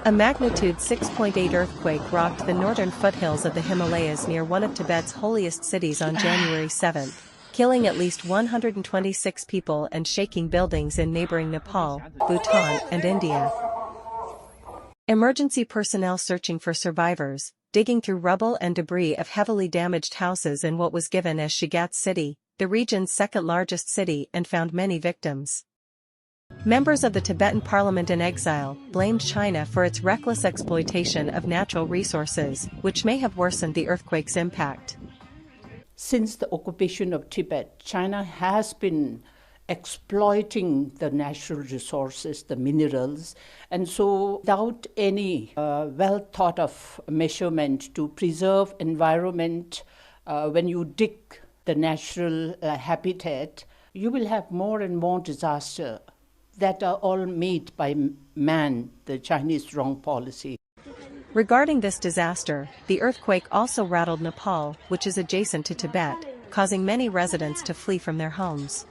A magnitude 6.8 earthquake rocked the northern foothills of the Himalayas near one of Tibet's holiest cities on January 7, killing at least 126 people and shaking buildings in neighboring Nepal, Bhutan, and India. Emergency personnel searching for survivors, digging through rubble and debris of heavily damaged houses in what was given as Shigat City, the region's second-largest city, and found many victims. Members of the Tibetan Parliament in exile blamed China for its reckless exploitation of natural resources, which may have worsened the earthquake's impact. Since the occupation of Tibet, China has been exploiting the natural resources, the minerals, and so without any well thought of measurement to preserve environment, when you dig the natural habitat, you will have more and more disaster that are all made by man, the Chinese wrong policy. Regarding this disaster, the earthquake also rattled Nepal, which is adjacent to Tibet, causing many residents to flee from their homes.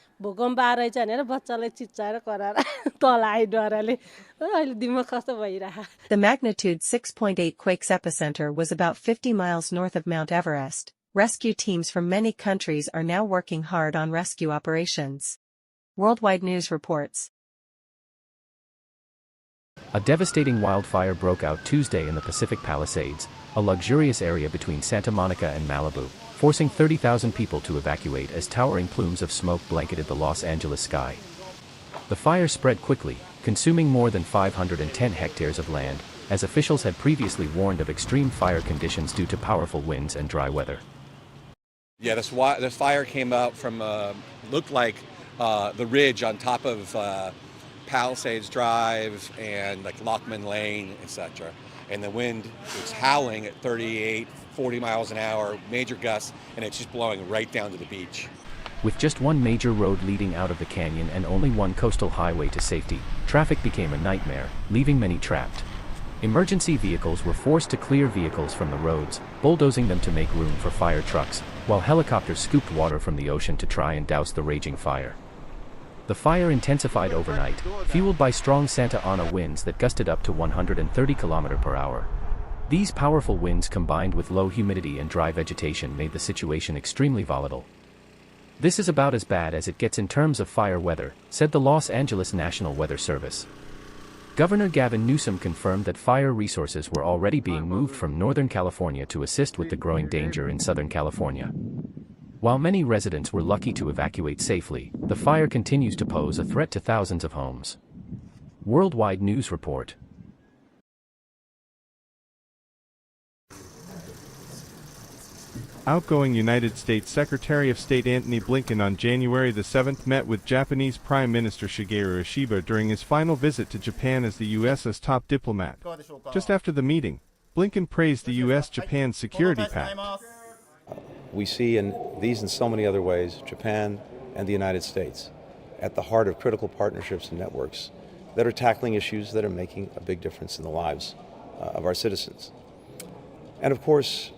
The magnitude 6.8 quake's epicenter was about 50 miles north of Mount Everest. Rescue teams from many countries are now working hard on rescue operations. Worldwide News reports. A devastating wildfire broke out Tuesday in the Pacific Palisades, a luxurious area between Santa Monica and Malibu, forcing 30,000 people to evacuate as towering plumes of smoke blanketed the Los Angeles sky. The fire spread quickly, consuming more than 510 hectares of land, as officials had previously warned of extreme fire conditions due to powerful winds and dry weather. Yeah, this fire came out from, looked like the ridge on top of Palisades Drive and like Lockman Lane, etc. And the wind was howling at 38, 40 miles an hour, major gusts, and it's just blowing right down to the beach. With just one major road leading out of the canyon and only one coastal highway to safety, traffic became a nightmare, leaving many trapped. Emergency vehicles were forced to clear vehicles from the roads, bulldozing them to make room for fire trucks, while helicopters scooped water from the ocean to try and douse the raging fire. The fire intensified overnight, fueled by strong Santa Ana winds that gusted up to 130 km per hour. These powerful winds combined with low humidity and dry vegetation made the situation extremely volatile. This is about as bad as it gets in terms of fire weather, said the Los Angeles National Weather Service. Governor Gavin Newsom confirmed that fire resources were already being moved from Northern California to assist with the growing danger in Southern California. While many residents were lucky to evacuate safely, the fire continues to pose a threat to thousands of homes. Worldwide News Report. Outgoing United States Secretary of State Antony Blinken on January the 7th met with Japanese Prime Minister Shigeru Ishiba during his final visit to Japan as the U.S.'s top diplomat. Just after the meeting, Blinken praised the U.S.-Japan security pact. We see in these and so many other ways Japan and the United States at the heart of critical partnerships and networks that are tackling issues that are making a big difference in the lives of our citizens. And of course,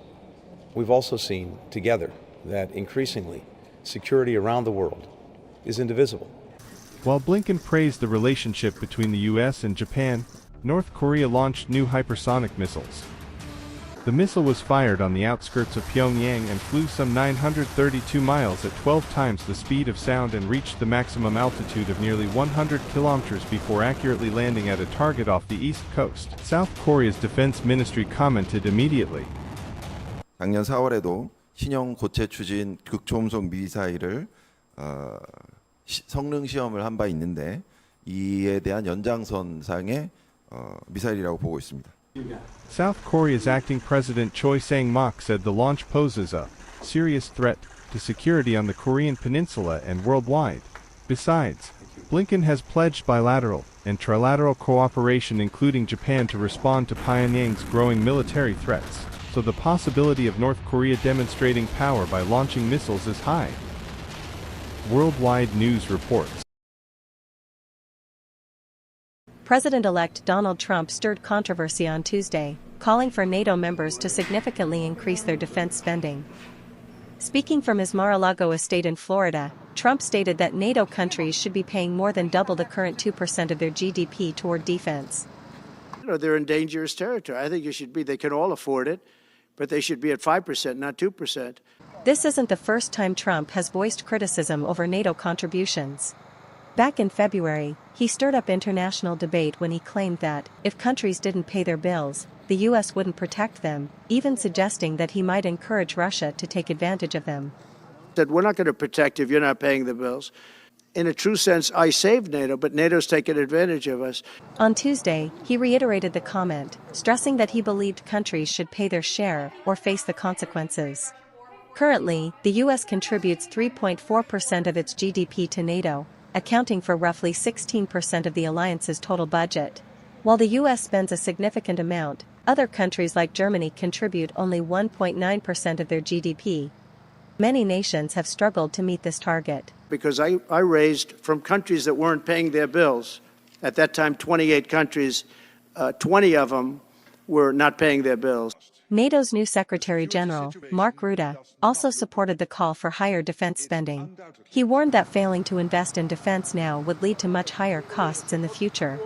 we've also seen together that increasingly security around the world is indivisible. While Blinken praised the relationship between the U.S. and Japan, North Korea launched new hypersonic missiles. The missile was fired on the outskirts of Pyongyang and flew some 932 miles at 12 times the speed of sound and reached the maximum altitude of nearly 100 kilometers before accurately landing at a target off the east coast. South Korea's defense ministry commented immediately. 작년 4월에도 신형 고체 추진 극초음속 미사일을 성능 시험을 한 바 있는데 이에 대한 연장선상의 미사일이라고 보고 있습니다. South Korea's acting president Choi Sang-mok said the launch poses a serious threat to security on the Korean peninsula and worldwide. Besides, Blinken has pledged bilateral and trilateral cooperation including Japan to respond to Pyongyang's growing military threats, so the possibility of North Korea demonstrating power by launching missiles is high. Worldwide News reports. President-elect Donald Trump stirred controversy on Tuesday, calling for NATO members to significantly increase their defense spending. Speaking from his Mar-a-Lago estate in Florida, Trump stated that NATO countries should be paying more than double the current 2% of their GDP toward defense. They're in dangerous territory. I think they can all afford it, but they should be at 5%, not 2%. This isn't the first time Trump has voiced criticism over NATO contributions. Back in February, he stirred up international debate when he claimed that, if countries didn't pay their bills, the U.S. wouldn't protect them, even suggesting that he might encourage Russia to take advantage of them. That we're not going to protect if you're not paying the bills. In a true sense, I saved NATO, but NATO's taken advantage of us. On Tuesday, he reiterated the comment, stressing that he believed countries should pay their share or face the consequences. Currently, the U.S. contributes 3.4% of its GDP to NATO, accounting for roughly 16% of the alliance's total budget. While the U.S. spends a significant amount, other countries like Germany contribute only 1.9% of their GDP. Many nations have struggled to meet this target. Because I raised from countries that weren't paying their bills, at that time 28 countries, 20 of them were not paying their bills. NATO's new Secretary General, Mark Rutte, also supported the call for higher defense spending. He warned that failing to invest in defense now would lead to much higher costs in the future.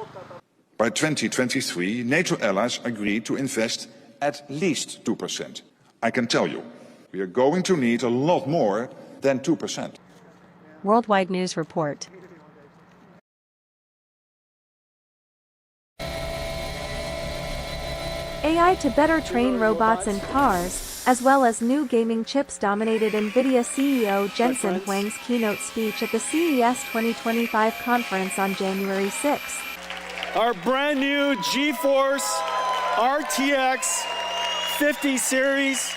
By 2023, NATO allies agreed to invest at least 2%. I can tell you, we are going to need a lot more than 2%. Worldwide News Report. AI to better train robots and cars, as well as new gaming chips dominated Nvidia CEO Jensen Huang's keynote speech at the CES 2025 conference on January 6. Our brand new GeForce RTX 50 series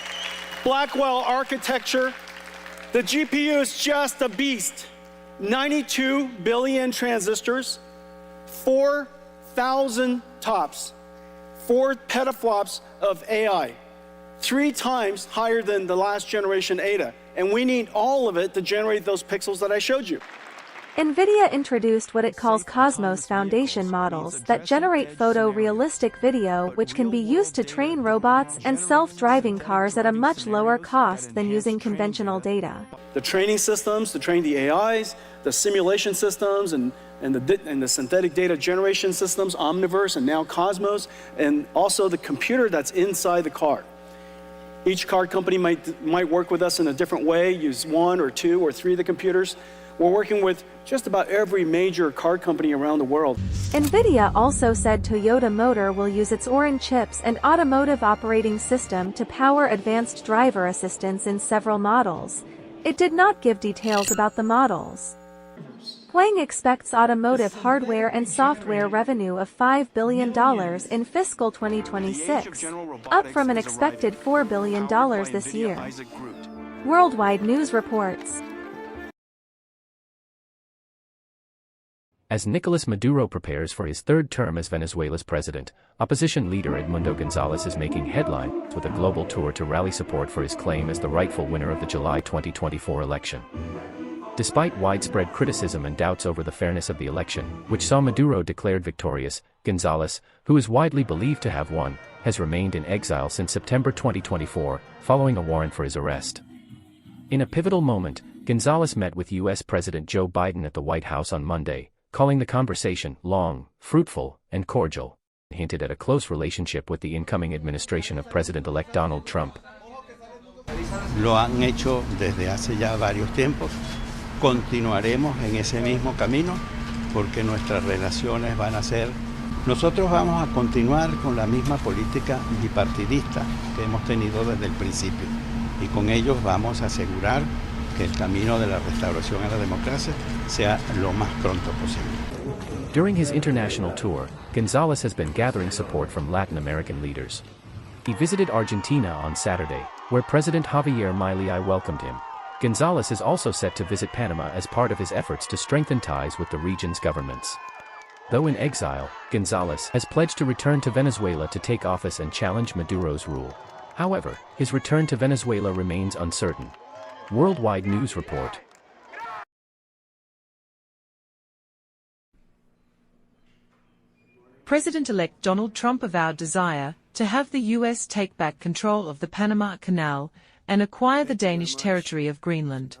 Blackwell architecture. The GPU is just a beast. 92 billion transistors, 4,000 TOPS. 4 petaflops of AI, 3 times higher than the last generation Ada. And we need all of it to generate those pixels that I showed you. Nvidia introduced what it calls Cosmos Foundation models that generate photorealistic video which can be used to train robots and self-driving cars at a much lower cost than using conventional data. The training systems to train the AIs, the simulation systems, and the synthetic data generation systems, Omniverse and now Cosmos, and also the computer that's inside the car. Each car company might work with us in a different way, use 1 or 2 or 3 of the computers. We're working with just about every major car company around the world. Nvidia also said Toyota Motor will use its Orin chips and automotive operating system to power advanced driver assistance in several models. It did not give details about the models. Huang expects automotive hardware and software revenue of $5 billion in fiscal 2026, up from an expected $4 billion this year. Worldwide News reports. As Nicolas Maduro prepares for his third term as Venezuela's president, opposition leader Edmundo Gonzalez is making headlines with a global tour to rally support for his claim as the rightful winner of the July 2024 election. Despite widespread criticism and doubts over the fairness of the election, which saw Maduro declared victorious, Gonzalez, who is widely believed to have won, has remained in exile since September 2024, following a warrant for his arrest. In a pivotal moment, Gonzalez met with U.S. President Joe Biden at the White House on Monday, calling the conversation long, fruitful, and cordial, hinted at a close relationship with the incoming administration of President-elect Donald Trump. Lo han hecho desde hace ya varios tiempos. Continuaremos en ese mismo camino porque nuestras relaciones van a ser. Nosotros vamos a continuar con la misma política bipartidista que hemos tenido desde el principio y con ellos vamos a asegurar que el camino de la restauración a la democracia sea lo más pronto posible. During his international tour, Gonzalez has been gathering support from Latin American leaders. He visited Argentina on Saturday, where President Javier Milei welcomed him. Gonzalez is also set to visit Panama as part of his efforts to strengthen ties with the region's governments. Though in exile, Gonzalez has pledged to return to Venezuela to take office and challenge Maduro's rule. However, his return to Venezuela remains uncertain. Worldwide News Report. President-elect Donald Trump avowed desire to have the U.S. take back control of the Panama Canal and acquire the Danish territory of Greenland.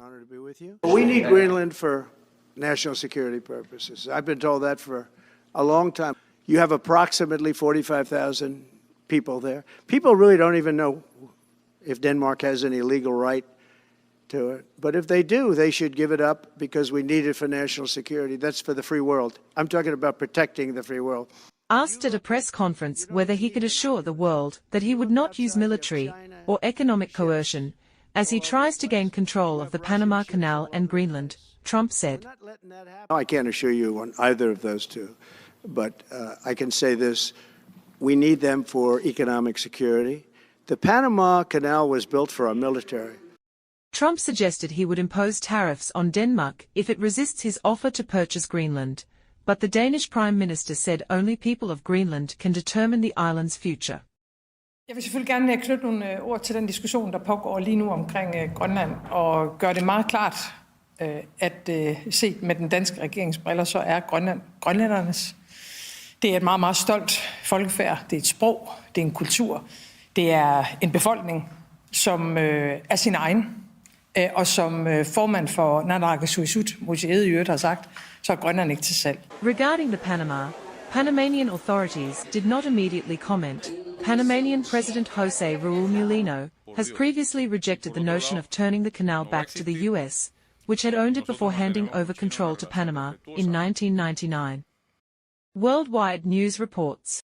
We need Greenland for national security purposes. I've been told that for a long time. You have approximately 45,000 people there. People really don't even know if Denmark has any legal right to it. But if they do, they should give it up because we need it for national security. That's for the free world. I'm talking about protecting the free world. Asked at a press conference whether he could assure the world that he would not use military or economic coercion as he tries to gain control of the Panama Canal and Greenland, Trump said, I can't assure you on either of those two, but I can say this. We need them for economic security. The Panama Canal was built for our military. Trump suggested he would impose tariffs on Denmark if it resists his offer to purchase Greenland, but the Danish Prime Minister said only people of Greenland can determine the island's future. Jeg vil selvfølgelig gerne knytte nogle ord til den diskussion, der pågår lige nu omkring Grønland, og gøre det meget klart, at set med den danske regerings briller, så er Grønland grønlændernes. Det er et meget, meget stolt folkefærd. Det er et sprog, det er en kultur, det er en befolkning, som er sin egen, og som formand for Naalakkersuisut, Musi Edmundo, har sagt, så er Grønland ikke til salg. Regarding the Panamanian authorities did not immediately comment. Panamanian President José Raúl Mulino has previously rejected the notion of turning the canal back to the U.S., which had owned it before handing over control to Panama in 1999. Worldwide News reports.